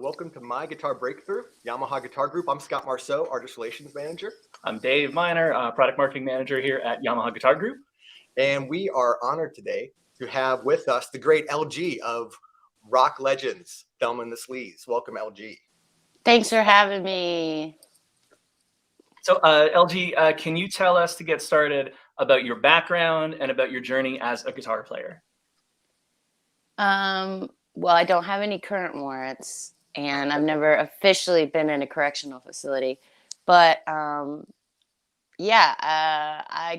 Welcome to My Guitar Breakthrough, Yamaha Guitar Group. I'm Scott Marceau, Artist Relations Manager. I'm Dave Miner, Product Marketing Manager here at Yamaha Guitar Group. And we are honored today to have with us the great LG of rock legends, Thelma and The Sleaze. Welcome, LG. Thanks for having me. So LG, can you tell us, to get started, about your background and about your journey as a guitar player? Well, I don't have any current warrants, and I've never officially been in a correctional facility. But I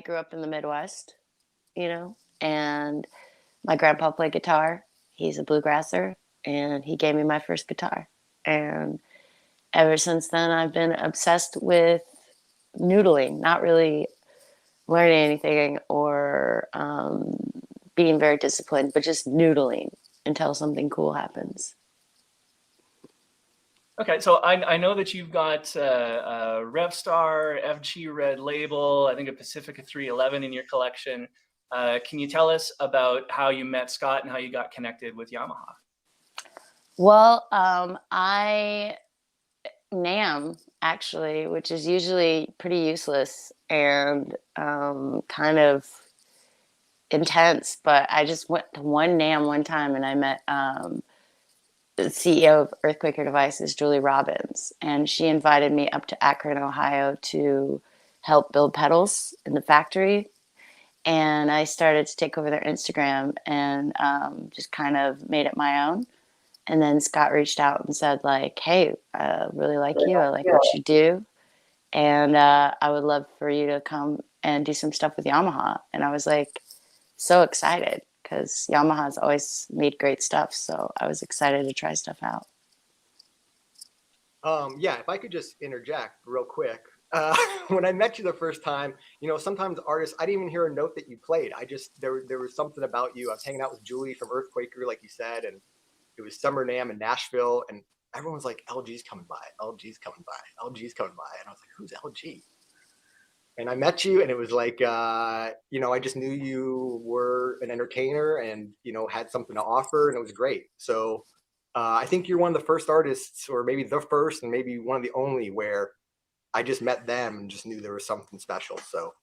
grew up in the Midwest, and my grandpa played guitar. He's a bluegrasser, and he gave me my first guitar. And ever since then, I've been obsessed with noodling, not really learning anything or being very disciplined, but just noodling until something cool happens. Okay, so I know that you've got a Revstar, FG Red Label, I think a Pacifica 311 in your collection. Can you tell us about how you met Scott and how you got connected with Yamaha? Well, I NAMM, actually, which is usually pretty useless and kind of intense, but I just went to one NAMM one time, and I met the CEO of Earthquaker Devices, Julie Robbins, and she invited me up to Akron, Ohio to help build pedals in the factory. And I started to take over their Instagram and just kind of made it my own. And then Scott reached out and said, like, hey, I really like you. I like what you do. And I would love for you to come and do some stuff with Yamaha. And I was like so excited because Yamaha's always made great stuff. So I was excited to try stuff out. If I could just interject real quick. When I met you the first time, sometimes artists, I didn't even hear a note that you played. There was something about you. I was hanging out with Julie from Earthquaker, like you said, and it was Summer NAMM in Nashville, and everyone was like, LG's coming by, LG's coming by, LG's coming by. And I was like, who's LG? And I met you, and it was like, I just knew you were an entertainer and, had something to offer, and it was great. So I think you're one of the first artists, or maybe the first, and maybe one of the only, where I just met them and just knew there was something special. So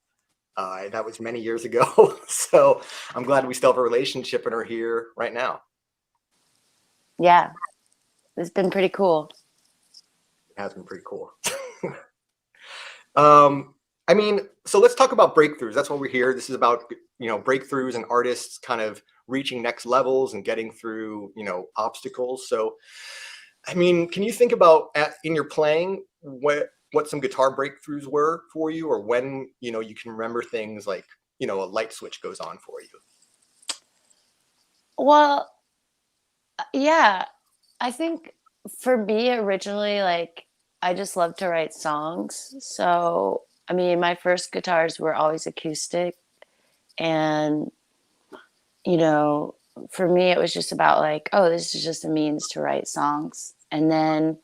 that was many years ago. So I'm glad we still have a relationship and are here right now. Yeah, it's been pretty cool. It has been pretty cool. So let's talk about breakthroughs. That's what we're here. This is about, breakthroughs and artists kind of reaching next levels and getting through, obstacles. So, can you think about in your playing what some guitar breakthroughs were for you, or when, you can remember things like, a light switch goes on for you? Well, yeah, I think for me originally, like, I just love to write songs. So, my first guitars were always acoustic. And, for me, it was just about like, oh, this is just a means to write songs. And then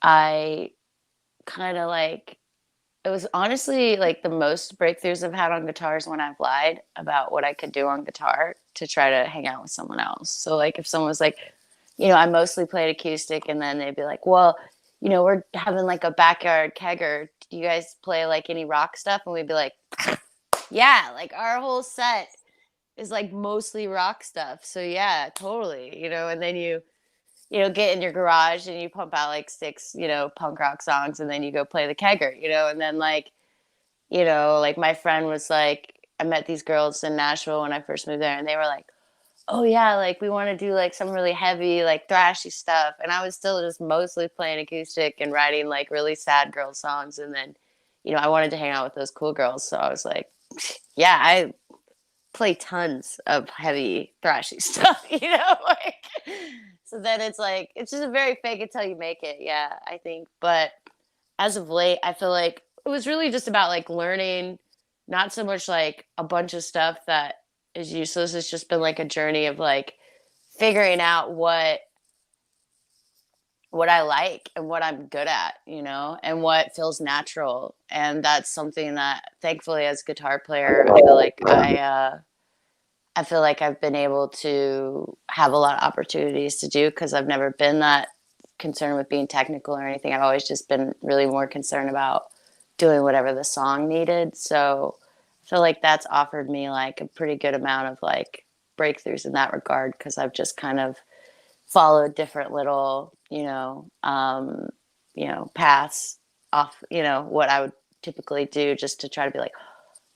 I kind of like, it was honestly like the most breakthroughs I've had on guitars when I've lied about what I could do on guitar to try to hang out with someone else. So like if someone was like, I mostly played acoustic, and then they'd be like, well, we're having like a backyard kegger. Do you guys play like any rock stuff? And we'd be like, yeah, like our whole set is like mostly rock stuff. So yeah, totally, and then you get in your garage and you pump out like 6, punk rock songs, and then you go play the kegger, and then like, like my friend was like, I met these girls in Nashville when I first moved there, and they were like, oh yeah, like we want to do like some really heavy, like thrashy stuff. And I was still just mostly playing acoustic and writing like really sad girl songs. And then, I wanted to hang out with those cool girls. So I was like, yeah, I play tons of heavy thrashy stuff, like, so then it's like, it's just a very fake it till you make it. Yeah, I think. But as of late, I feel like it was really just about like learning, not so much like a bunch of stuff that is useless. It's just been like a journey of like figuring out what I like and what I'm good at, and what feels natural. And that's something that thankfully as a guitar player, I feel like I've been able to have a lot of opportunities to do, because I've never been that concerned with being technical or anything. I've always just been really more concerned about doing whatever the song needed. So I feel like that's offered me like a pretty good amount of like breakthroughs in that regard, because I've just kind of followed different little, paths off, what I would typically do just to try to be like,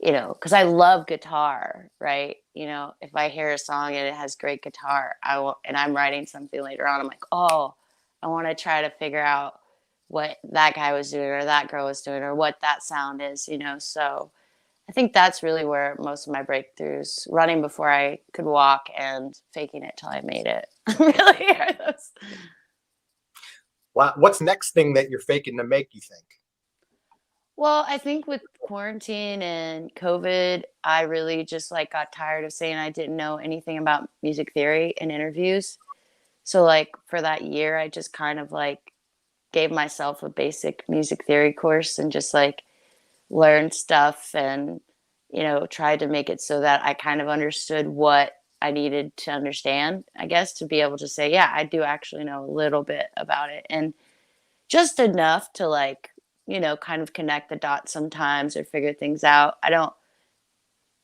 because I love guitar, right? If I hear a song and it has great guitar, and I'm writing something later on, I'm like, oh, I want to try to figure out what that guy was doing or that girl was doing or what that sound is, So I think that's really where most of my breakthroughs, running before I could walk and faking it till I made it, really are those. Wow. What's next thing that you're faking to make, you think? Well, I think with quarantine and COVID, I really just like got tired of saying I didn't know anything about music theory in interviews. So like for that year, I just kind of like gave myself a basic music theory course and just like learned stuff and, tried to make it so that I kind of understood what I needed to understand, I guess, to be able to say, yeah, I do actually know a little bit about it. And just enough to like, kind of connect the dots sometimes or figure things out.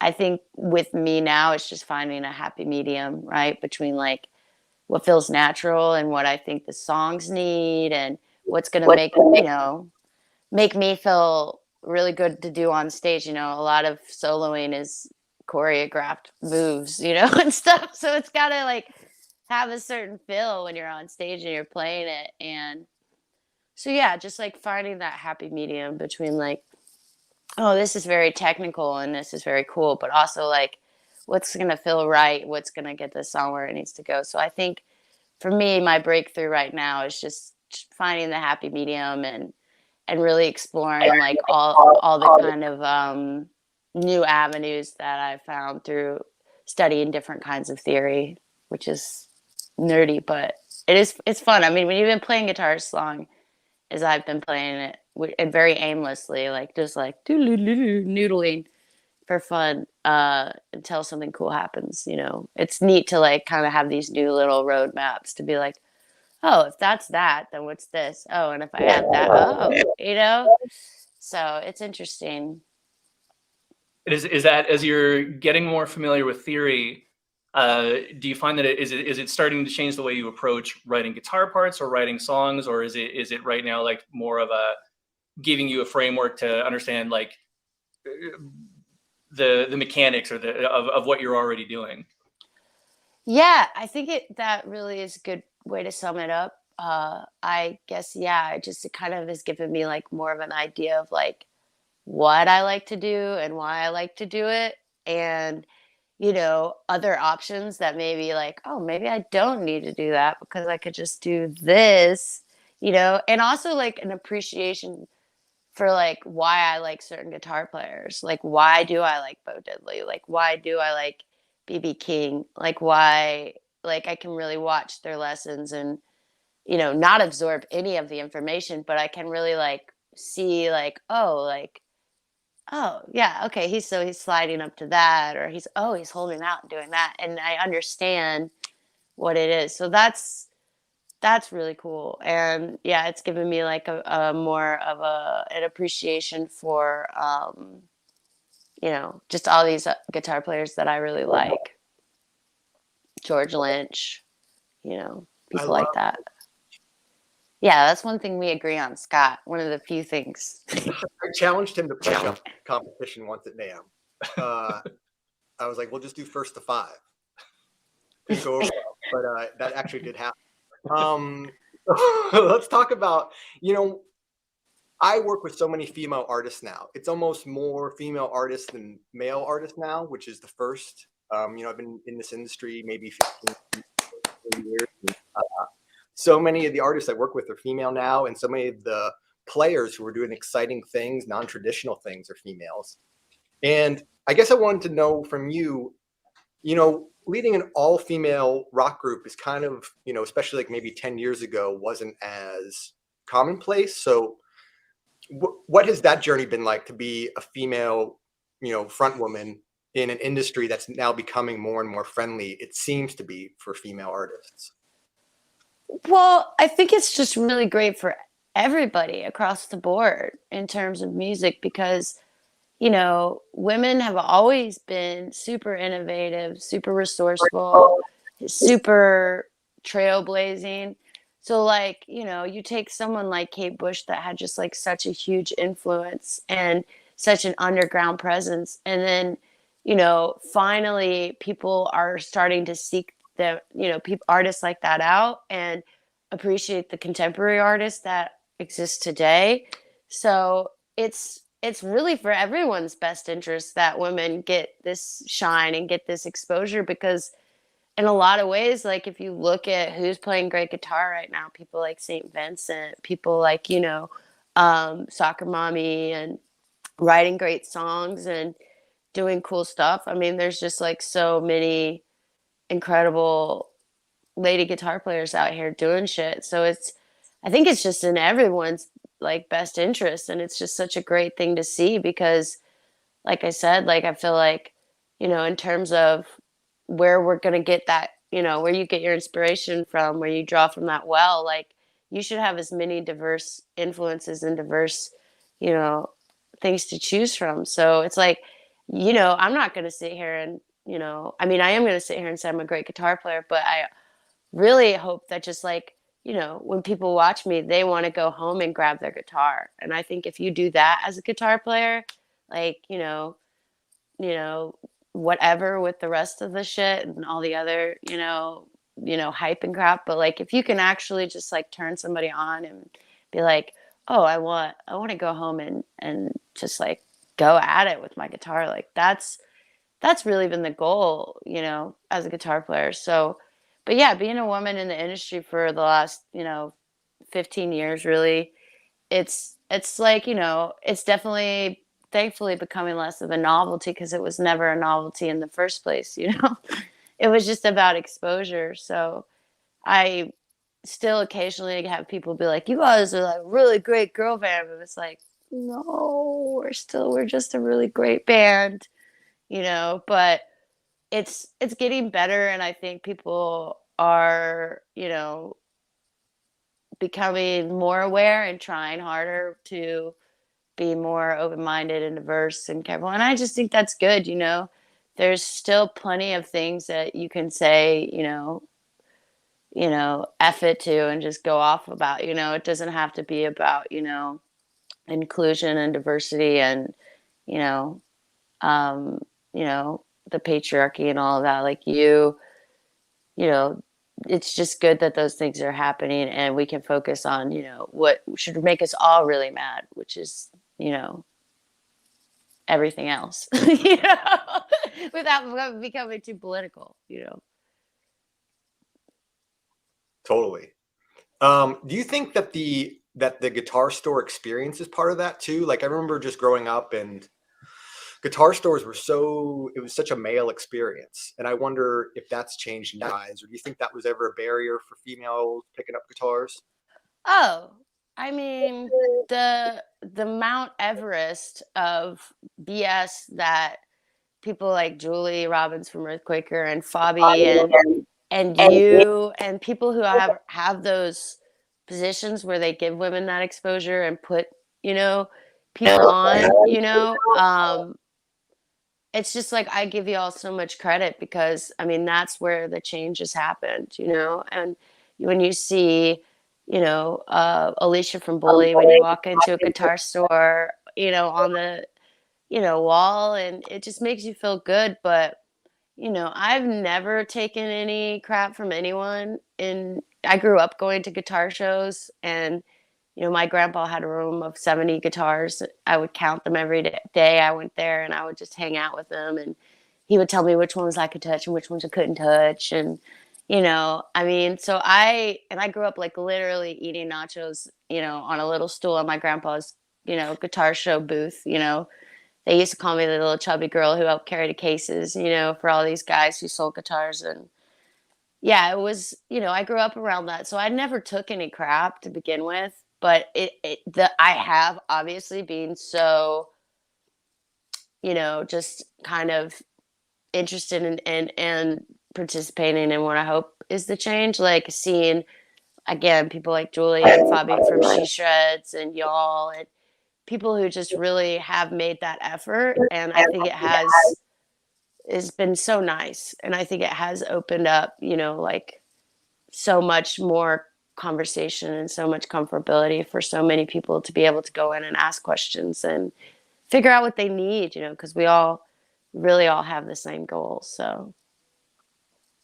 I think with me now, it's just finding a happy medium, right? Between like what feels natural and what I think the songs need and what's going to make me feel really good to do on stage. A lot of soloing is choreographed moves, and stuff. So it's got to like have a certain feel when you're on stage and you're playing it. And so, yeah, just like finding that happy medium between like, oh, this is very technical and this is very cool, but also like what's going to feel right, what's going to get this song where it needs to go. So I think for me, my breakthrough right now is just finding the happy medium and really exploring like all the kind of new avenues that I found through studying different kinds of theory, which is nerdy, but it's fun. I mean, when you've been playing guitar as long as I've been playing it, and very aimlessly, like just like noodling for fun, until something cool happens. It's neat to like kind of have these new little roadmaps to be like, oh, if that's that, then what's this? Oh, and if I add that, so it's interesting. Is that as you're getting more familiar with theory, do you find that is it starting to change the way you approach writing guitar parts or writing songs, or is it right now like more of a giving you a framework to understand like the mechanics or of what you're already doing? Yeah, I think that really is a good way to sum it up. I guess, yeah, it kind of has given me like more of an idea of like what I like to do and why I like to do it. And, other options that maybe like, oh, maybe I don't need to do that because I could just do this, and also like an appreciation for like why I like certain guitar players. Like why do I like Bo Diddley? Like why do I like BB King? Like why like I can really watch their lessons and not absorb any of the information, but I can really like see like, oh yeah, okay, he's sliding up to that, or he's holding out and doing that, and I understand what it is. So that's really cool. And yeah, it's given me like a more of an appreciation for just all these guitar players that I really like. George Lynch, I people love. like that. Yeah, that's one thing we agree on, Scott. One of the few things. I challenged him to play a competition once at NAMM. I was like, we'll just do first to five. Didn't go over well, but that actually did happen. Let's talk about, I work with so many female artists now. It's almost more female artists than male artists now, which is the first. I've been in this industry maybe 15 years. So many of the artists I work with are female now, and so many of the players who are doing exciting things, non-traditional things, are females. And I guess I wanted to know from you, leading an all-female rock group is kind of, especially like maybe 10 years ago, wasn't as commonplace. So what has that journey been like to be a female, front woman in an industry that's now becoming more and more friendly, it seems to be, for female artists? Well, I think it's just really great for everybody across the board in terms of music because, women have always been super innovative, super resourceful, super trailblazing. So, like, you take someone like Kate Bush that had just like such a huge influence and such an underground presence. And then, finally people are starting to seek the, people, artists like that out and appreciate the contemporary artists that exist today. So it's really for everyone's best interest that women get this shine and get this exposure because in a lot of ways, like if you look at who's playing great guitar right now, people like St. Vincent, people like, Soccer Mommy and writing great songs and doing cool stuff. I mean, there's just like so many incredible lady guitar players out here doing shit. So I think it's just in everyone's like best interest. And it's just such a great thing to see because like I said, like I feel like, in terms of where we're going to get that, where you get your inspiration from, where you draw from that well, like you should have as many diverse influences and diverse, you know, things to choose from. So it's like, I'm not going to sit here and, I mean, I am going to sit here and say I'm a great guitar player, but I really hope that just like, when people watch me, they want to go home and grab their guitar. And I think if you do that as a guitar player, like, you know, whatever with the rest of the shit and all the other, hype and crap. But like if you can actually just like turn somebody on and be like, oh, I want to go home and just like go at it with my guitar. Like that's really been the goal, as a guitar player. So, but yeah, being a woman in the industry for the last, 15 years, really, it's like, it's definitely thankfully becoming less of a novelty because it was never a novelty in the first place. It was just about exposure. So I still occasionally have people be like, you guys are like really great girl band. But it's like, no, we're just a really great band. But it's getting better, and I think people are, becoming more aware and trying harder to be more open-minded and diverse and careful. And I just think that's good. There's still plenty of things that you can say, F it to and just go off about. It doesn't have to be about, inclusion and diversity and, you know, um, the patriarchy and all of that. Like you know, it's just good that those things are happening and we can focus on, what should make us all really mad, which is, everything else, without becoming too political. Totally. Do you think that the guitar store experience is part of that too? Like I remember just growing up and guitar stores it was such a male experience. And I wonder if that's changed now, or do you think that was ever a barrier for females picking up guitars? Oh, I mean, the Mount Everest of BS that people like Julie Robbins from Earthquaker and Fabi and you and people who have those positions where they give women that exposure and put, you know, people on. It's just like I give you all so much credit because I mean that's where the change has happened. And when you see, Alicia from Bully, when you walk into a guitar store, on the, wall, and it just makes you feel good. But I've never taken any crap from anyone. I grew up going to guitar shows, and my grandpa had a room of 70 guitars. I would count them every day I went there, and I would just hang out with them, and he would tell me which ones I could touch and which ones I couldn't touch. And I mean, I grew up like literally eating nachos, on a little stool on my grandpa's, guitar show booth. They used to call me the little chubby girl who helped carry the cases, for all these guys who sold guitars. And yeah, it was, I grew up around that. So I never took any crap to begin with. But I have obviously been so, just kind of interested in and participating in what I hope is the change. Like seeing again, people like Julie and Fabi from She Shreds and y'all, and people who just really have made that effort. And I think it's been so nice. And I think it has opened up, you know, like so much more conversation and so much comfortability for so many people to be able to go in and ask questions and figure out what they need, you know, because we all really all have the same goals. So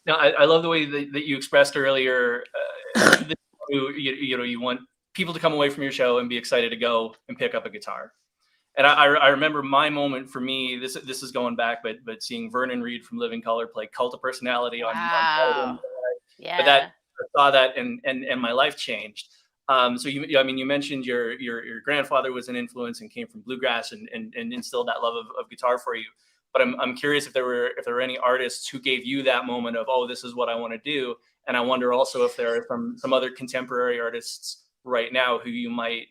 Now, I love the way that you expressed earlier. That you know, you want people to come away from your show and be excited to go and pick up a guitar. And I remember my moment for me. This is going back, but seeing Vernon Reid from Living Color play Cult of Personality on wow. but that Yeah. I saw that and my life changed. So I mean, you mentioned your grandfather was an influence and came from bluegrass and instilled that love of guitar for you. But I'm curious if there were any artists who gave you that moment of, oh, this is what I want to do. And I wonder also if there are some other contemporary artists right now who you might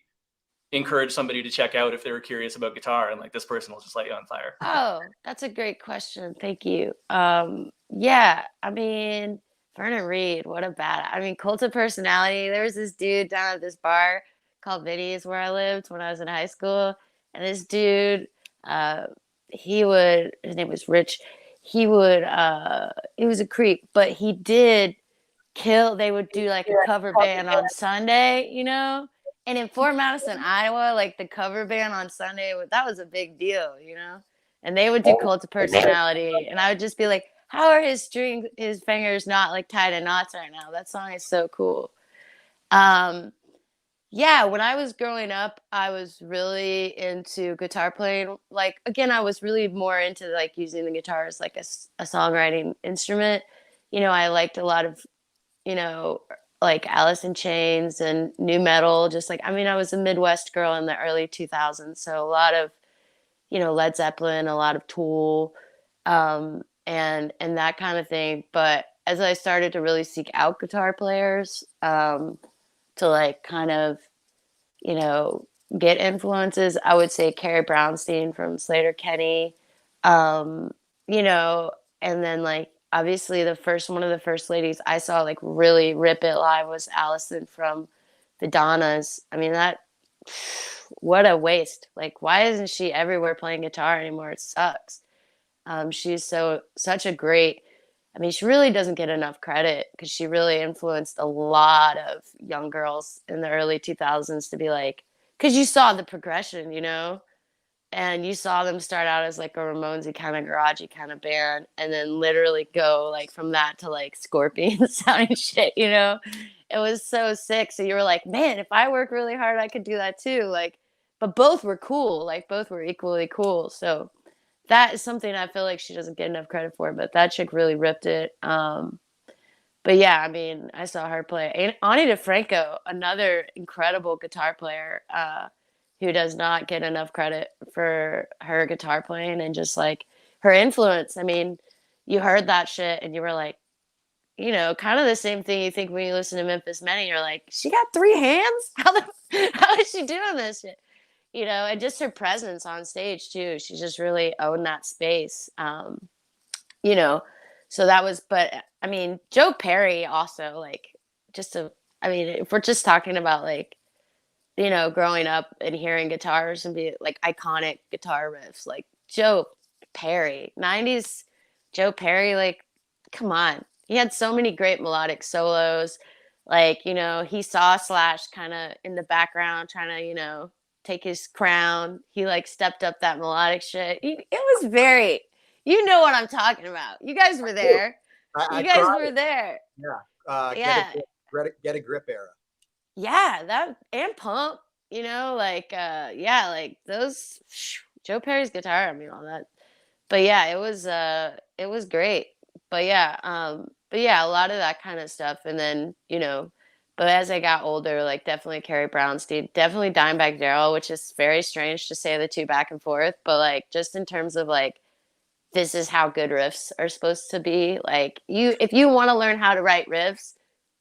encourage somebody to check out if they were curious about guitar, and like this person will just light you on fire. Oh, that's a great question. Thank you. Yeah, I mean, Vernon Reid, what a bad. I mean, Cult of Personality. There was this dude down at this bar called Vinny's where I lived when I was in high school, and this dude, uh, his name was Rich. He was a creep, but he did kill. They would do like a cover band on Sunday, you know. And in Fort Madison, Iowa, like the cover band on Sunday, that was a big deal, you know. And they would do Cult of Personality, and I would just be like, "How are his fingers not like tied in knots right now? That song is so cool." Um, yeah, when I was growing up, I was really into guitar playing. Like again, I was really more into like using the guitar as like a songwriting instrument. You know, I liked a lot of, you know, like Alice in Chains and new metal. Just like, I mean, I was a Midwest girl in the early 2000s, so a lot of, you know, Led Zeppelin, a lot of Tool, and that kind of thing. But as I started to really seek out guitar players, to like kind of, you know, get influences, I would say Carrie Brownstein from Slater Kenny, um, you know, and then like obviously one of the first ladies I saw like really rip it live was Allison from the Donnas. I mean, that what a waste. Like, why isn't she everywhere playing guitar anymore? It sucks. She's such a great. I mean, she really doesn't get enough credit because she really influenced a lot of young girls in the early 2000s to be like, because you saw the progression, you know, and you saw them start out as like a Ramonesy kind of garagey kind of band, and then literally go like from that to like Scorpions sounding shit, you know. It was so sick. So you were like, man, if I work really hard, I could do that too. Like, but both were cool. Like both were equally cool. So that is something I feel like she doesn't get enough credit for. But that chick really ripped it. But yeah, I mean, I saw her play. And Ani DeFranco, another incredible guitar player, who does not get enough credit for her guitar playing and just like her influence. I mean, you heard that shit and you were like, you know, kind of the same thing you think when you listen to Memphis Minnie. You're like, she got three hands? How is she doing this shit? You know, and just her presence on stage too. She just really owned that space. You know, so that was, but I mean, Joe Perry also like I mean, if we're just talking about like, you know, growing up and hearing guitars and be like iconic guitar riffs, like Joe Perry, 90s Joe Perry, like, come on. He had so many great melodic solos. Like, you know, he saw Slash kind of in the background trying to, you know, take his crown. He like stepped up that melodic shit. It was very, you know what I'm talking about. You guys were there. I You guys tried were it. there. Yeah. Yeah. Get a grip era. Yeah, that and Pump, you know, like yeah, like those Joe Perry's guitar, I mean all that. But yeah, it was great. But yeah, a lot of that kind of stuff and then, you know, but as I got older, like definitely Carrie Brownstein, definitely Dimebag Darrell, which is very strange to say the two back and forth, but like just in terms of like this is how good riffs are supposed to be. Like if you want to learn how to write riffs,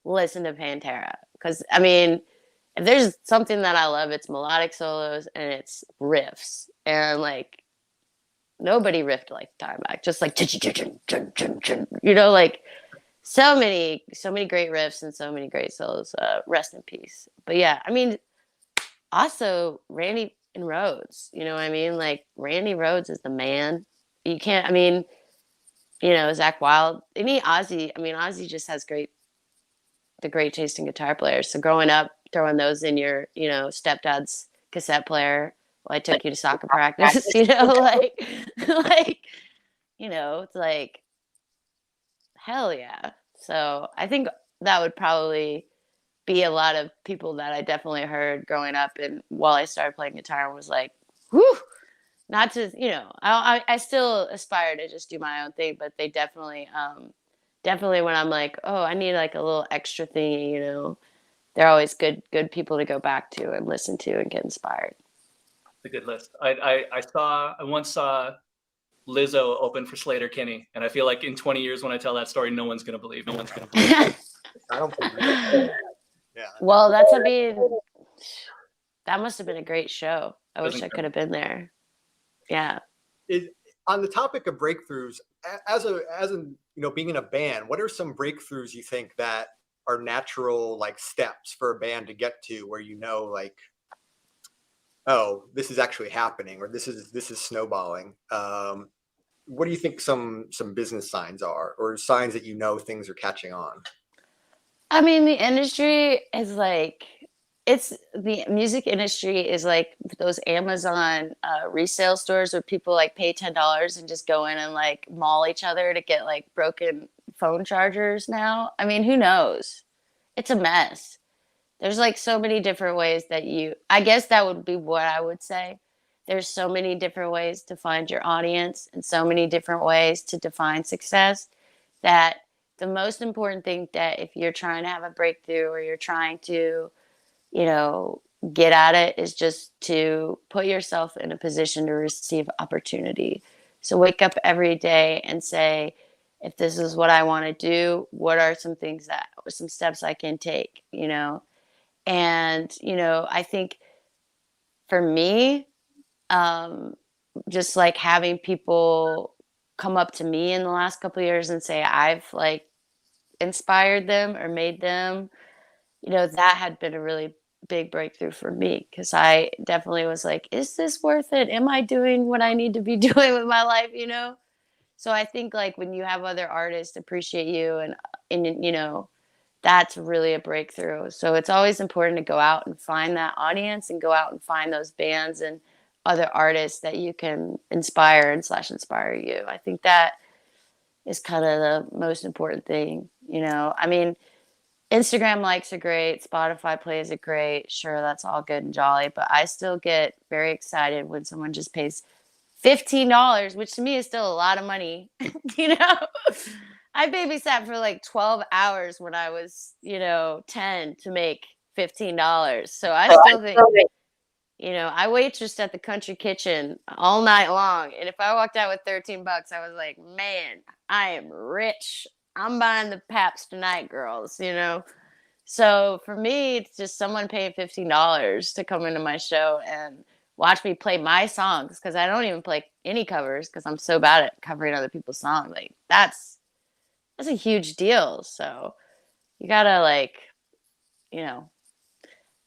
listen to Pantera. Because I mean, if there's something that I love, it's melodic solos and it's riffs. And like nobody riffed like Dimebag, just like you know, like so many great riffs and so many great solos. Rest in peace. But yeah, I mean, also Randy and Rhodes. You know what I mean? Like Randy Rhodes is the man. You can't. I mean, you know, Zach Wild. Any Ozzy. I mean, Ozzy just has the great taste in guitar players. So growing up, throwing those in your, you know, stepdad's cassette player while I took you to soccer practice. You know, like, you know, it's like hell yeah. So I think that would probably be a lot of people that I definitely heard growing up, and while I started playing guitar was like, whew, not to, you know, I still aspire to just do my own thing, but they definitely, definitely when I'm like, oh, I need like a little extra thing, you know, they're always good people to go back to and listen to and get inspired. A good list. I once saw Lizzo open for Slater Kinney, and I feel like in 20 years when I tell that story, no one's gonna believe. I don't believe it. Yeah. Well, I mean, that must have been a great show. I wish I could have been there. Yeah. On the topic of breakthroughs, as you know, being in a band, what are some breakthroughs you think that are natural like steps for a band to get to, where you know, like, oh, this is actually happening, or this is snowballing? What do you think some business signs are, or signs that you know things are catching on? I mean, the industry is like, it's the music industry is like those Amazon resale stores where people like pay $10 and just go in and like maul each other to get like broken phone chargers now. I mean, who knows? It's a mess. There's like so many different ways that I guess that would be what I would say. There's so many different ways to find your audience and so many different ways to define success, that the most important thing, that if you're trying to have a breakthrough or you're trying to, you know, get at it, is just to put yourself in a position to receive opportunity. So wake up every day and say, if this is what I want to do, what are some some steps I can take, you know? And, you know, I think for me, um, just like having people come up to me in the last couple of years and say I've like inspired them or made them, you know, that had been a really big breakthrough for me, because I definitely was like, is this worth it? Am I doing what I need to be doing with my life, you know? So I think like when you have other artists appreciate you, and you know, that's really a breakthrough. So it's always important to go out and find that audience and go out and find those bands and other artists that you can inspire and slash inspire you. I think that is kind of the most important thing, you know? I mean, Instagram likes are great, Spotify plays are great. Sure, that's all good and jolly, but I still get very excited when someone just pays $15, which to me is still a lot of money. You know, I babysat for like 12 hours when I was, you know, 10 to make $15. So I still think, you know, I waitressed at the country kitchen all night long. And if I walked out with $13, I was like, man, I am rich. I'm buying the Paps tonight, girls, you know? So for me, it's just someone paying $15 to come into my show and watch me play my songs, because I don't even play any covers because I'm so bad at covering other people's songs. Like that's a huge deal. So you gotta like, you know,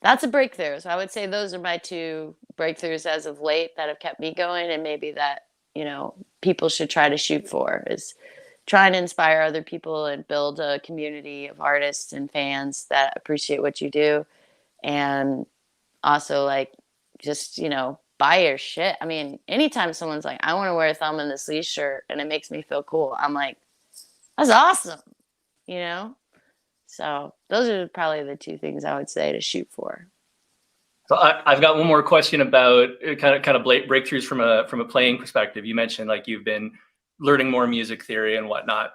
that's a breakthrough. So I would say those are my two breakthroughs as of late that have kept me going, and maybe that, you know, people should try to shoot for, is trying to inspire other people and build a community of artists and fans that appreciate what you do. And also like just, you know, buy your shit. I mean, anytime someone's like, I want to wear a Thelma and The Sleaze shirt and it makes me feel cool, I'm like, that's awesome, you know? So those are probably the two things I would say to shoot for. So I've got one more question about kind of breakthroughs from a playing perspective. You mentioned like you've been learning more music theory and whatnot,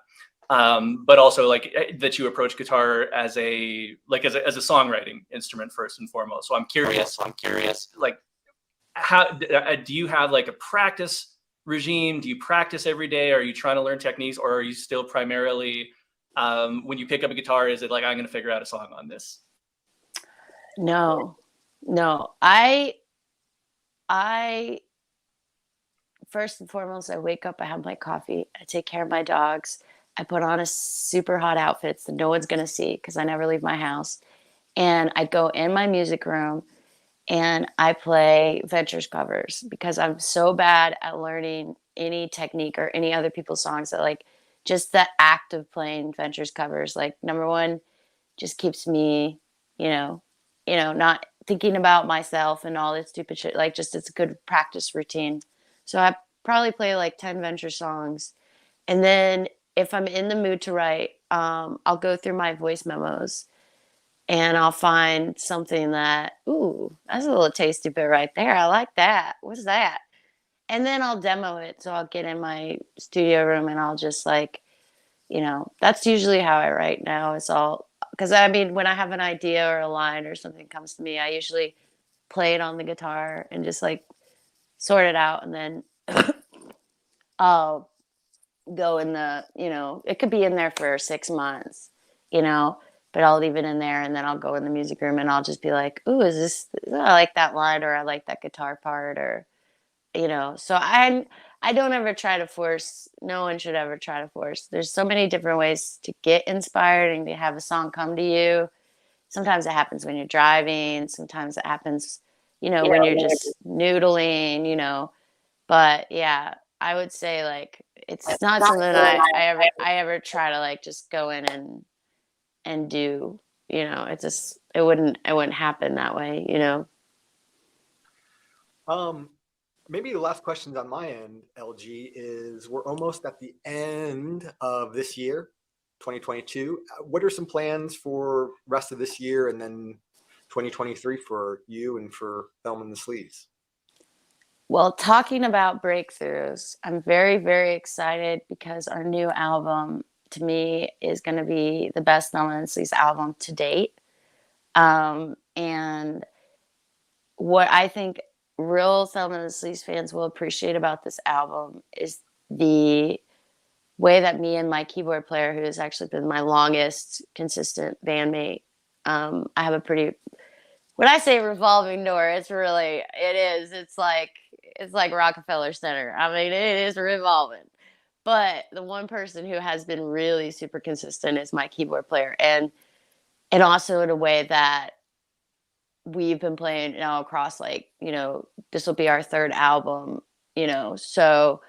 but also like that you approach guitar as a songwriting instrument first and foremost. So I'm curious, like how do you have like a practice regime? Do you practice every day? Are you trying to learn techniques, or are you still primarily when you pick up a guitar, is it like, I'm going to figure out a song on this? No, I first and foremost, I wake up, I have my coffee, I take care of my dogs, I put on a super hot outfits that no one's going to see because I never leave my house. And I go in my music room and I play Ventures covers because I'm so bad at learning any technique or any other people's songs that like just the act of playing Ventures covers, like number one, just keeps me, not thinking about myself and all this stupid shit. Like just it's a good practice routine. So I probably play like 10 Venture songs. And then if I'm in the mood to write, I'll go through my voice memos and I'll find something that, ooh, that's a little tasty bit right there. I like that. What's that? And then I'll demo it. So I'll get in my studio room and I'll just like, that's usually how I write now. It's all because I mean, when I have an idea or a line or something comes to me, I usually play it on the guitar and just like sort it out. And then I'll go in it could be in there for 6 months, but I'll leave it in there and then I'll go in the music room and I'll just be like, ooh, I like that line or I like that guitar part or, so I don't ever try to force. No one should ever try to force. There's so many different ways to get inspired and to have a song come to you. Sometimes it happens when you're driving. Sometimes it happens, when you're just noodling, but yeah, I would say like it's not something I ever try to like just go in and do. It's just it wouldn't happen that way. Maybe the last questions on my end, LG, is we're almost at the end of this year, 2022. What are some plans for rest of this year and then 2023 for you and for Thelma and The Sleaze? Well, talking about breakthroughs, I'm very, very excited because our new album to me is going to be the best Thelma and Sleaze album to date. And what I think real Thelma and the Sleaze fans will appreciate about this album is the way that me and my keyboard player, who has actually been my longest consistent bandmate, I have a pretty, when I say revolving door, it is. It's like Rockefeller Center. I mean, it is revolving. But the one person who has been really super consistent is my keyboard player, and also in a way that we've been playing now across this will be our third album, so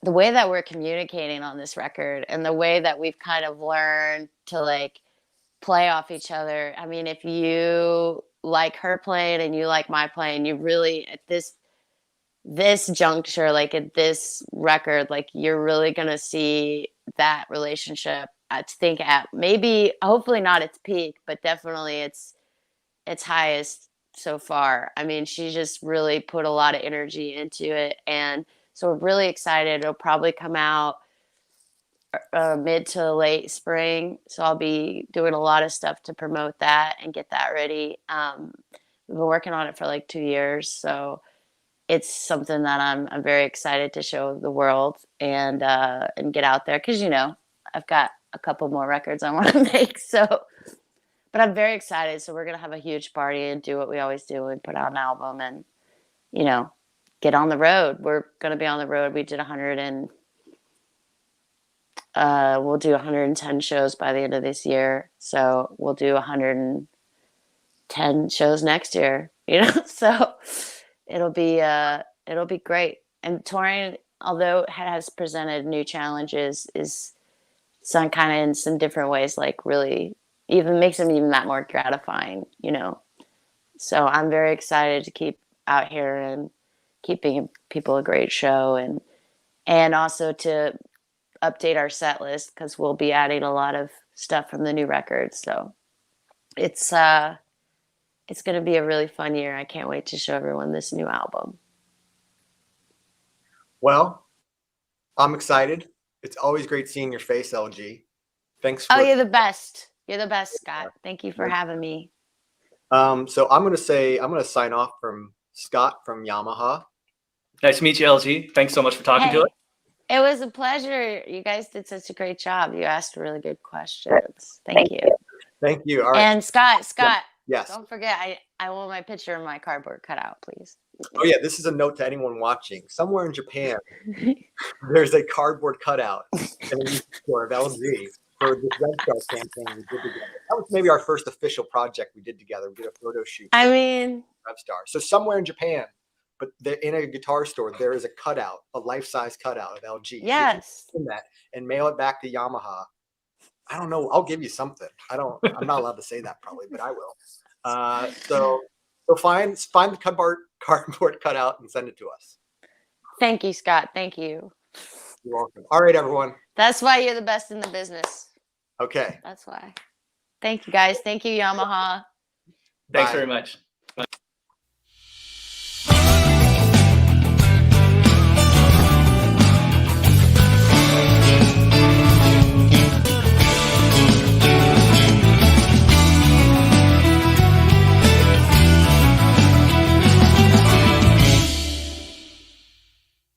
the way that we're communicating on this record and the way that we've kind of learned to like play off each other. I mean, if you like her playing and you like my playing, you really at this juncture, like at this record, like you're really gonna see that relationship. I think at maybe hopefully not its peak, but definitely its highest so far. I mean, she just really put a lot of energy into it, and so we're really excited. It'll probably come out mid to late spring, so I'll be doing a lot of stuff to promote that and get that ready. We've been working on it for like 2 years, so it's something that I'm very excited to show the world and get out there because I've got a couple more records I want to make. So, but I'm very excited. So we're gonna have a huge party and do what we always do and put out an album and get on the road. We're gonna be on the road. We did 100 and we'll do 110 shows by the end of this year. So we'll do 110 shows next year. So it'll be great. And touring, although it has presented new challenges, is some kind of in some different ways, like really even makes them even that more gratifying, So I'm very excited to keep out here and keeping people a great show and also to update our set list because we'll be adding a lot of stuff from the new record. So it's going to be a really fun year. I can't wait to show everyone this new album. Well, I'm excited. It's always great seeing your face, LG. Thanks for. Oh, you're the best. You're the best, Scott. Thank you for having me. So I'm going to sign off from Scott from Yamaha. Nice to meet you, LG. Thanks so much for talking to us. It was a pleasure. You guys did such a great job. You asked really good questions. Thank you. Thank you. All right. And Scott, yes. don't forget, I want my picture of my cardboard cutout, please. Oh yeah, this is a note to anyone watching. Somewhere in Japan, there's a cardboard cutout in a music store of LG for this Red Star campaign we did together. That was maybe our first official project we did together. We did a photo shoot. I mean, Red Star. So somewhere in Japan, but in a guitar store, there is a cutout, a life-size cutout of LG. yes. You can that and mail it back to Yamaha. I don't know. I'll give you something. I'm not allowed to say that probably, but I will. So find the cardboard cutout and send it to us. Thank you, Scott. Thank you. You're welcome. All right, everyone. That's why you're the best in the business. Okay. That's why. Thank you, guys. Thank you, Yamaha. Thanks Bye. very much.